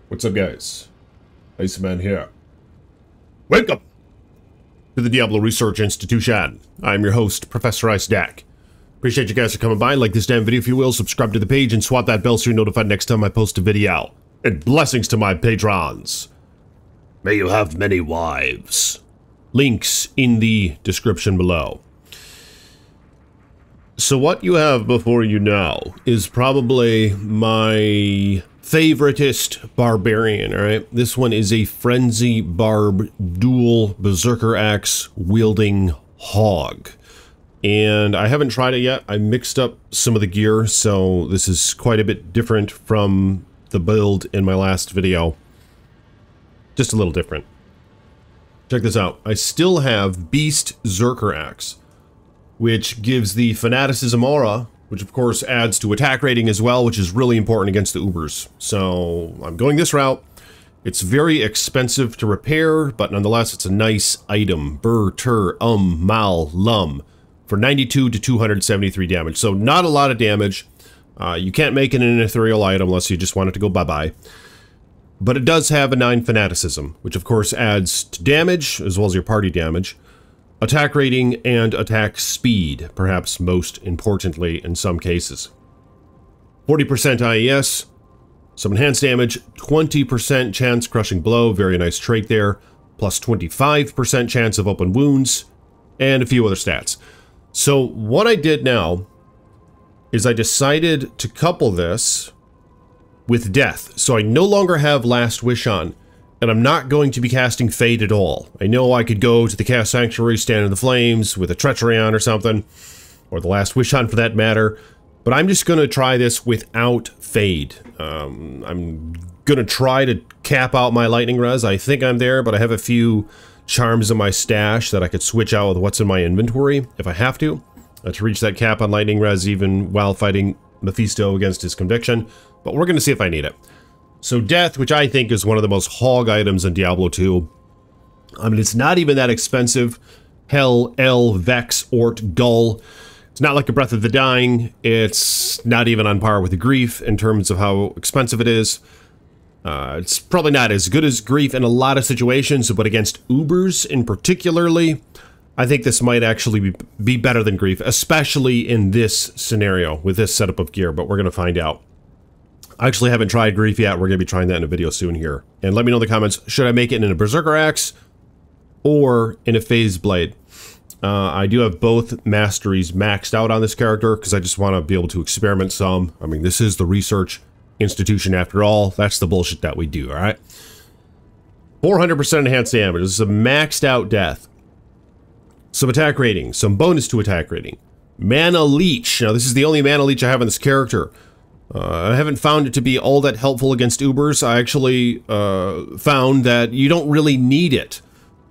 What's up, guys? Iceman here. Welcome to the Diablo Research Institution. I'm your host, Professor Icedak. Appreciate you guys for coming by. Like this damn video if you will. Subscribe to the page and swat that bell so you're notified next time I post a video. And blessings to my patrons. May you have many wives. Links in the description below. So what you have before you now is probably my favoritist barbarian, alright? This one is a Frenzy Barb dual Berserker Axe wielding hog. And I haven't tried it yet. I mixed up some of the gear, so this is quite a bit different from the build in my last video. Just a little different. Check this out. I still have Beast Zerker Axe, which gives the Fanaticism aura, which of course adds to attack rating as well, which is really important against the Ubers. So I'm going this route. It's very expensive to repair, but nonetheless it's a nice item. Bur, Tur, Mal, Lum, for 92 to 273 damage. So not a lot of damage. You can't make it an ethereal item unless you just want it to go bye-bye. But it does have a 9 Fanaticism, which of course adds to damage, as well as your party damage, attack rating, and attack speed, perhaps most importantly in some cases. 40% IES, some enhanced damage, 20% chance crushing blow, very nice trait there, plus 25% chance of open wounds, and a few other stats. So what I did now is I decided to couple this with death. So I no longer have Last Wish on, and I'm not going to be casting Fade at all. I know I could go to the Cast Sanctuary, stand in the flames with a Treachery on or something, or the Last Wish on for that matter, but I'm just going to try this without Fade. I'm going to try to cap out my Lightning Res. I think I'm there, but I have a few charms in my stash that I could switch out with what's in my inventory if I have to reach that cap on Lightning Res even while fighting Mephisto against his conviction, but we're going to see if I need it. So Death, which I think is one of the most hog items in Diablo 2. I mean, it's not even that expensive. Hell, El, Vex, Ort, Gull. It's not like a Breath of the Dying. It's not even on par with the Grief in terms of how expensive it is. It's probably not as good as Grief in a lot of situations, but against Ubers in particularly, I think this might actually be better than Grief, especially in this scenario with this setup of gear, but we're going to find out. I actually haven't tried Grief yet. We're going to be trying that in a video soon here. And let me know in the comments, should I make it in a Berserker Axe or in a Phase Blade? I do have both masteries maxed out on this character because I just want to be able to experiment some. I mean, this is the Research Institution after all. That's the bullshit that we do, alright? 400% enhanced damage. This is a maxed out death. Some attack rating. Some bonus to attack rating. Mana Leech. Now, this is the only Mana Leech I have on this character. I haven't found it to be all that helpful against Ubers. I actually found that you don't really need it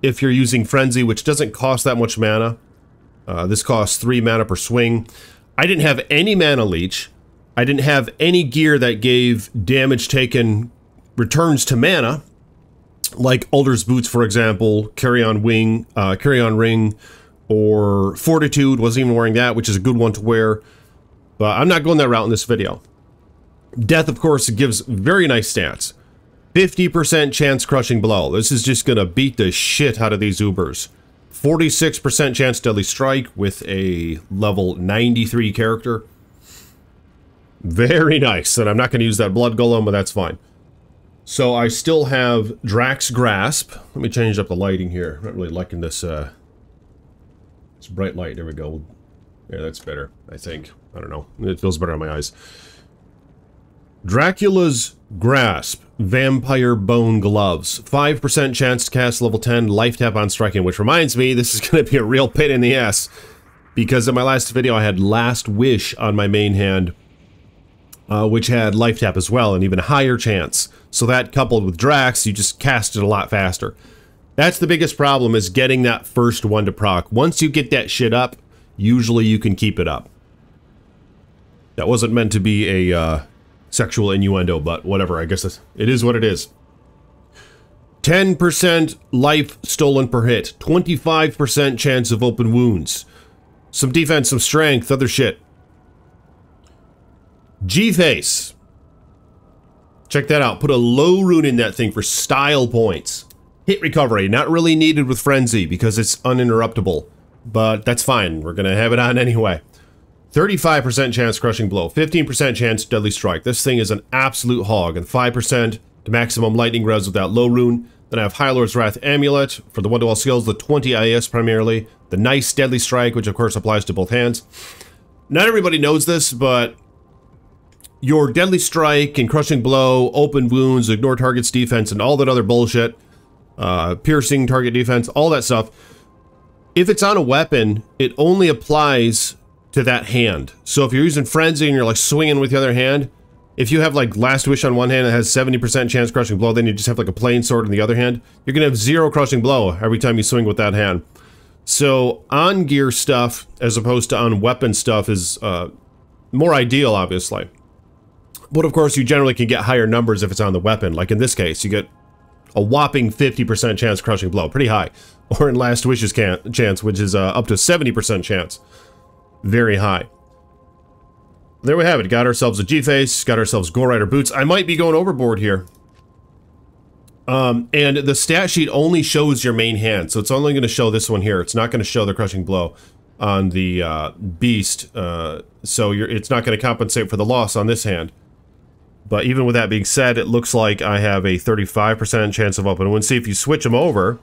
if you're using Frenzy, which doesn't cost that much mana. This costs 3 mana per swing. I didn't have any Mana Leech. I didn't have any gear that gave damage taken returns to mana, like Alder's Boots, for example, Carry-On Ring, or Fortitude. Wasn't even wearing that, which is a good one to wear. But I'm not going that route in this video. Death, of course, gives very nice stats. 50% chance crushing blow. This is just going to beat the shit out of these Ubers. 46% chance deadly strike with a level 93 character. Very nice. And I'm not going to use that Blood Golem, but that's fine. So I still have Drax Grasp. Let me change up the lighting here. I'm not really liking this, this bright light. There we go. Yeah, that's better, I think. I don't know. It feels better on my eyes. Dracula's Grasp, Vampire Bone Gloves. 5% chance to cast level 10, life tap on striking, which reminds me, this is going to be a real pain in the ass. Because in my last video, I had Last Wish on my main hand, which had life tap as well, and even higher chance. So that coupled with Drax, you just cast it a lot faster. That's the biggest problem, is getting that first one to proc. Once you get that shit up, usually you can keep it up. That wasn't meant to be a sexual innuendo, but whatever, I guess it is what it is. 10% life stolen per hit, 25% chance of open wounds, some defense, some strength, other shit. G-Face. Check that out. Put a low rune in that thing for style points. Hit recovery, not really needed with Frenzy because it's uninterruptible. But that's fine. We're going to have it on anyway. 35% chance crushing blow. 15% chance deadly strike. This thing is an absolute hog. And 5% to maximum lightning res with that low rune. Then I have High Lord's Wrath Amulet for the one-to-all skills. The 20 IS primarily. The nice deadly strike, which of course applies to both hands. Not everybody knows this, but your deadly strike and crushing blow, open wounds, ignore target's defense, and all that other bullshit, piercing target defense, all that stuff, if it's on a weapon, it only applies to that hand. So if you're using Frenzy and you're like swinging with the other hand, if you have like Last Wish on one hand that has 70% chance crushing blow, then you just have like a plain sword in the other hand, you're gonna have 0 crushing blow every time you swing with that hand. So on gear stuff as opposed to on weapon stuff is more ideal, obviously. But of course, you generally can get higher numbers if it's on the weapon. Like in this case, you get a whopping 50% chance crushing blow, pretty high. Or in Last Wish's chance, which is up to 70% chance, very high. There we have it. Got ourselves a G-Face, got ourselves Gore Rider boots. I might be going overboard here. And the stat sheet only shows your main hand, so it's only going to show this one here. It's not going to show the crushing blow on the beast, so it's not going to compensate for the loss on this hand. But even with that being said, it looks like I have a 35% chance of open wounds. See, if you switch them over,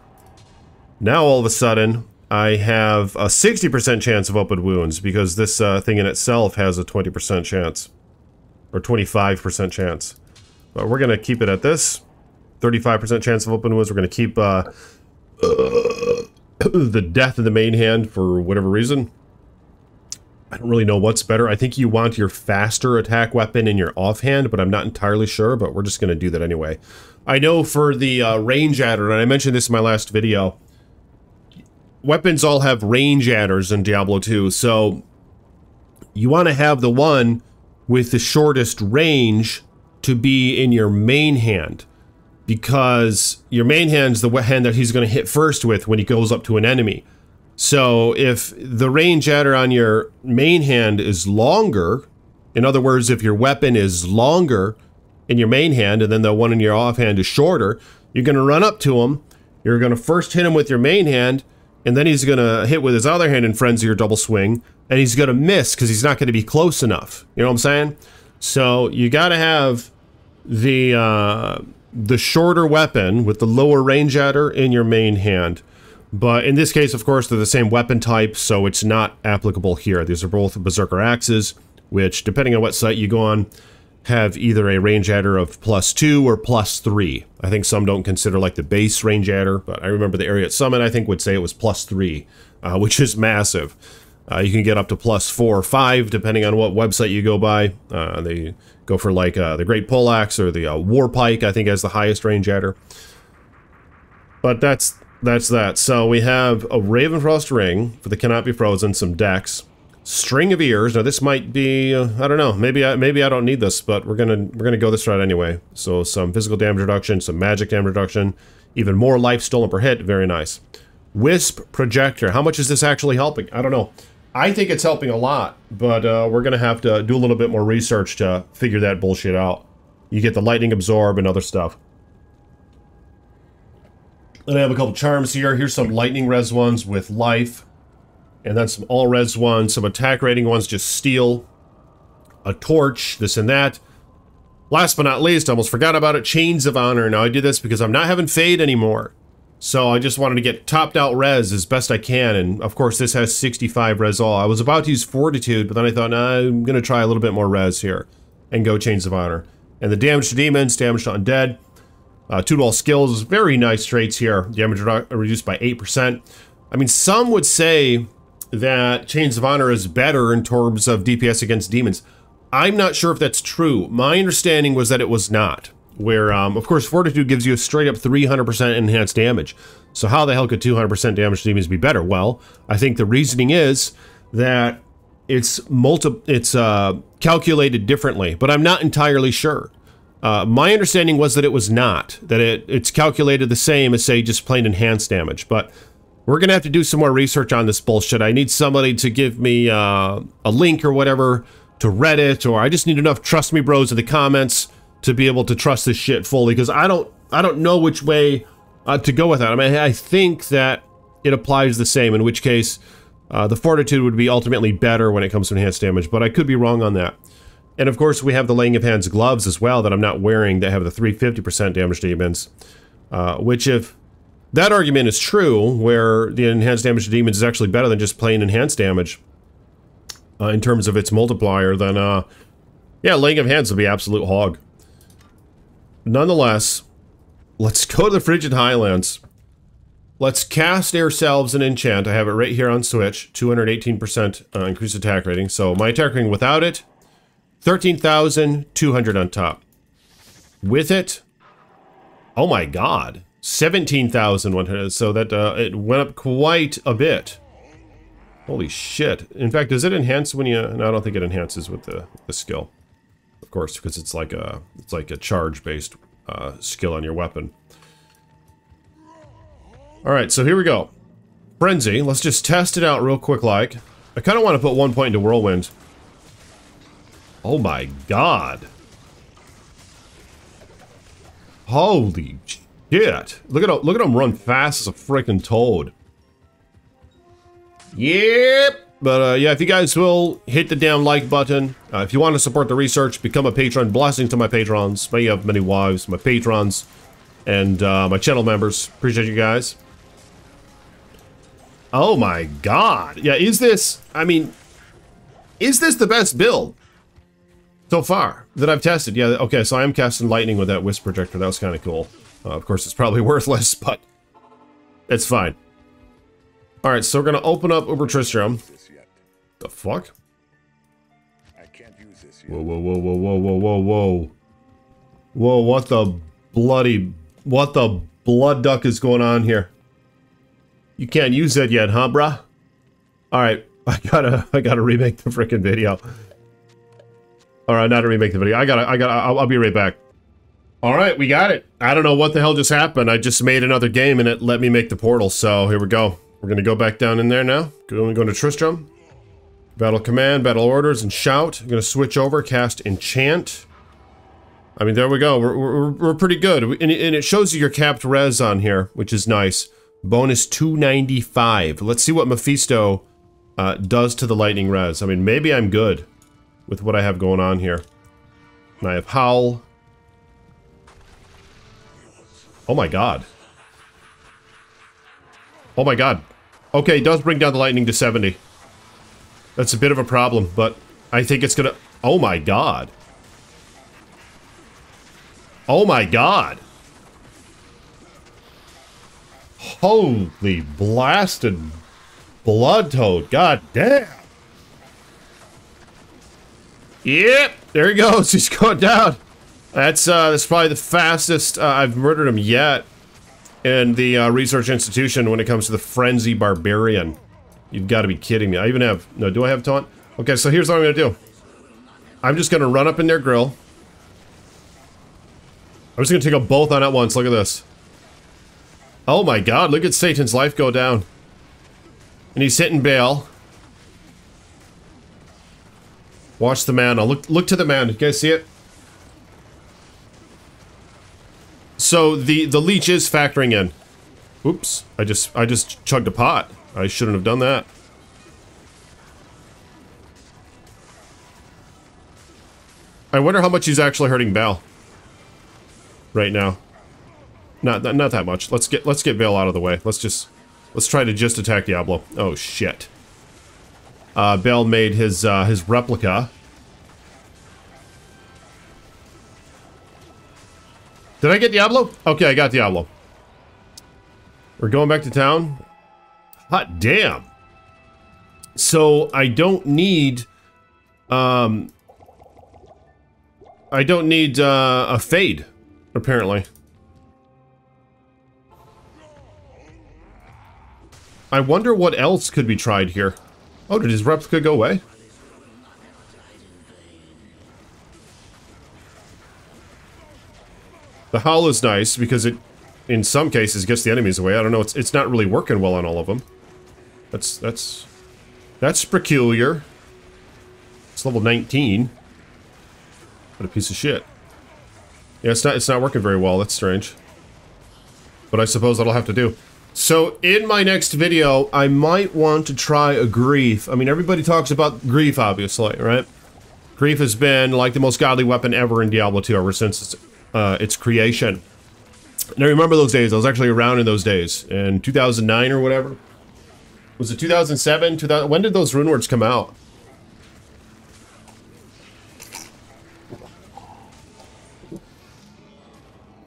now all of a sudden I have a 60% chance of open wounds because this thing in itself has a 20% chance, or 25% chance. But we're going to keep it at this. 35% chance of open wounds. We're going to keep the death of the main hand for whatever reason. I don't really know what's better. I think you want your faster attack weapon in your offhand, but I'm not entirely sure, but we're just going to do that anyway. I know for the range adder, and I mentioned this in my last video, weapons all have range adders in Diablo 2, so you want to have the one with the shortest range to be in your main hand, because your main hand's the hand that he's going to hit first with when he goes up to an enemy. So if the range adder on your main hand is longer, in other words, if your weapon is longer in your main hand and then the one in your offhand is shorter, you're going to run up to him, you're going to first hit him with your main hand, and then he's going to hit with his other hand in Frenzy or double swing, and he's going to miss because he's not going to be close enough. You know what I'm saying? So you got to have the shorter weapon with the lower range adder in your main hand. But in this case, of course, they're the same weapon type, so it's not applicable here. These are both Berserker axes, which, depending on what site you go on, have either a range adder of +2 or +3. I think some don't consider like the base range adder, but I remember the area at Summit, I think, would say it was +3, which is massive. You can get up to +4 or 5, depending on what website you go by. They go for like the Great Poleaxe or the War Pike, I think, has the highest range adder. But that's that. So we have a Ravenfrost ring for the Cannot Be Frozen, some decks, String of Ears. Now this might be I don't know, maybe I don't need this, but we're gonna go this route anyway. So some physical damage reduction, some magic damage reduction, even more life stolen per hit. Very nice. Wisp Projector. How much is this actually helping? I don't know. I think it's helping a lot, but we're gonna have to do a little bit more research to figure that bullshit out. You get the lightning absorb and other stuff. Then I have a couple charms here. Here's some lightning res ones with life. And then some all res ones, some attack rating ones, just steel. A torch, this and that. Last but not least, I almost forgot about it, Chains of Honor. Now I did this because I'm not having Fade anymore. So I just wanted to get topped out res as best I can. And of course this has 65 res all. I was about to use Fortitude, but then I thought, nah, I'm going to try a little bit more res here. And go Chains of Honor. And the damage to demons, damage to undead. 2-to-all skills, very nice traits here. Damage reduced by 8%. I mean, some would say that Chains of Honor is better in terms of DPS against demons. I'm not sure if that's true. My understanding was that it was not. Where, of course, Fortitude gives you a straight up 300% enhanced damage. So how the hell could 200% damage to demons be better? Well, I think the reasoning is that it's calculated differently, but I'm not entirely sure. My understanding was that it was not, that it's calculated the same as, say, just plain enhanced damage, but we're gonna have to do some more research on this bullshit. I need somebody to give me a link or whatever to Reddit, or I just need enough Trust Me Bros in the comments to be able to trust this shit fully, because I don't know which way to go with that. I mean, I think that it applies the same, in which case the Fortitude would be ultimately better when it comes to enhanced damage, but I could be wrong on that. And of course, we have the Laying of Hands gloves as well that I'm not wearing that have the 350% damage to demons, which, if that argument is true, where the enhanced damage to demons is actually better than just plain enhanced damage in terms of its multiplier, then yeah, Laying of Hands would be absolute hog. Nonetheless, let's go to the Frigid Highlands. Let's cast ourselves an enchant. I have it right here on Switch. 218% increased attack rating. So my attack rating without it, 13,200 on top. With it, oh my god, 17,100. So that it went up quite a bit. Holy shit. In fact, does it enhance when you... No, I don't think it enhances with the skill. Of course, because it's like a charge-based skill on your weapon. Alright, so here we go. Frenzy. Let's just test it out real quick like. I kind of want to put 1 point into Whirlwind. Oh my god. Holy shit. Look at him run fast as a freaking toad. Yep. But yeah, if you guys will hit the damn like button. If you want to support the research, become a patron. Blessings to my patrons. May you have many wives. My patrons. And my channel members. Appreciate you guys. Oh my god. Yeah, is this... I mean... Is this the best build so far that I've tested? Yeah, okay, so I am casting lightning with that Wisp Projector. That was kind of cool. Of course, it's probably worthless, but... It's fine. Alright, so we're gonna open up Uber Tristram. The fuck? I can't use this yet. Whoa, whoa, whoa, whoa, whoa, whoa, whoa, whoa. Whoa, what the bloody... What the blood duck is going on here? You can't use that yet, huh, bruh? Alright, I gotta remake the frickin' video. Alright, not to remake the video. I'll be right back. Alright, we got it. I don't know what the hell just happened. I just made another game and it let me make the portal, so here we go. We're gonna go back down in there now. Go into Tristram. Battle command, battle orders, and shout. I'm gonna switch over, cast enchant. I mean, there we go. We're pretty good. And it shows you your capped res on here, which is nice. Bonus 295. Let's see what Mephisto does to the lightning res. I mean, maybe I'm good with what I have going on here. And I have Howl. Oh my god. Oh my god. Okay, it does bring down the lightning to 70. That's a bit of a problem, but I think it's gonna... Oh my god. Oh my god. Holy blasted blood toad. God damn. Yep, there he goes. He's going down. That's probably the fastest I've murdered him yet in the research institution when it comes to the Frenzy Barbarian. You've got to be kidding me. I even have... No, do I have taunt? Okay, so here's what I'm going to do. I'm just going to run up in their grill. I'm just going to take them both on at once. Look at this. Oh my god, look at Satan's life go down. And he's hitting Baal. Watch the mana. Look to the mana. You guys see it? So the leech is factoring in. Oops. I just chugged a pot. I shouldn't have done that. I wonder how much he's actually hurting Baal right now. Not that much. Let's get Baal out of the way. Let's try to just attack Diablo. Oh shit. Baal made his replica. Did I get Diablo? Okay, I got Diablo. We're going back to town. Hot damn. So I don't need a fade, apparently. I wonder what else could be tried here. Oh, did his replica go away? The howl is nice because it, in some cases, gets the enemies away. I don't know. It's not really working well on all of them. That's peculiar. It's level 19. What a piece of shit. Yeah, it's not working very well. That's strange. But I suppose that'll have to do. So in my next video, I might want to try a Grief. I mean, everybody talks about Grief, obviously, right? Grief has been like the most godly weapon ever in Diablo 2 ever since its creation. And I remember those days. I was actually around in those days. In 2009 or whatever. Was it 2007? When did those runewords come out?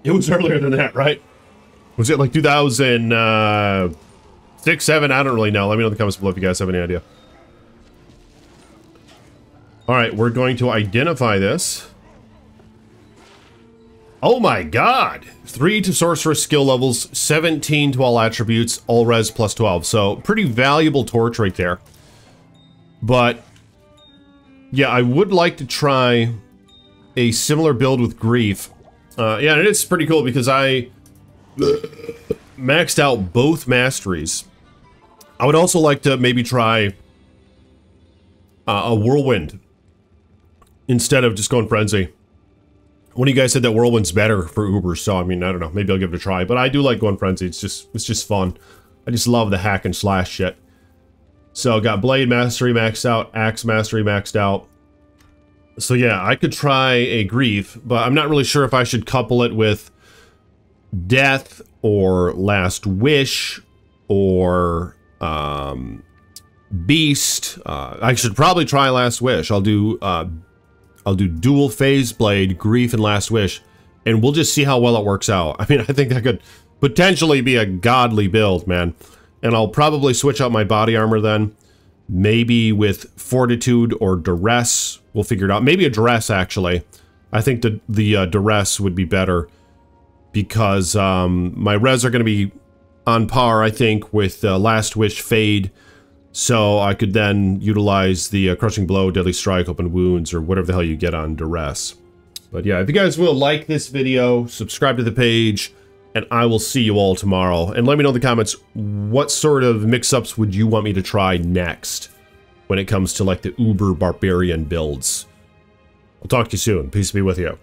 It was earlier than that, right? Was it like 2006, 7? I don't really know. Let me know in the comments below if you guys have any idea. Alright, we're going to identify this. Oh my god! 3 to sorceress skill levels, 17 to all attributes, all res plus 12. So, pretty valuable torch right there. But, yeah, I would like to try a similar build with Grief. Yeah, and it's pretty cool because I maxed out both masteries. I would also like to maybe try a Whirlwind instead of just going Frenzy. One of you guys said that Whirlwind's better for Ubers, so I mean, I don't know, maybe I'll give it a try. But I do like going Frenzy, it's just fun. I just love the hack and slash shit. So, got Blade Mastery maxed out, Axe Mastery maxed out. So yeah, I could try a Grief, but I'm not really sure if I should couple it with Death or Last Wish or Beast. I should probably try Last Wish. I'll do dual Phase Blade, Grief, and Last Wish, and we'll just see how well it works out. I mean, I think that could potentially be a godly build, man. And I'll probably switch out my body armor then. Maybe with Fortitude or Duress. We'll figure it out. Maybe a Duress, actually. I think the Duress would be better. Because my res are going to be on par, I think, with Last Wish Fade. So I could then utilize the Crushing Blow, Deadly Strike, Open Wounds, or whatever the hell you get on Duress. But yeah, if you guys will like this video, subscribe to the page, and I will see you all tomorrow. And let me know in the comments, what sort of mix-ups would you want me to try next when it comes to like the Uber Barbarian builds? I'll talk to you soon. Peace be with you.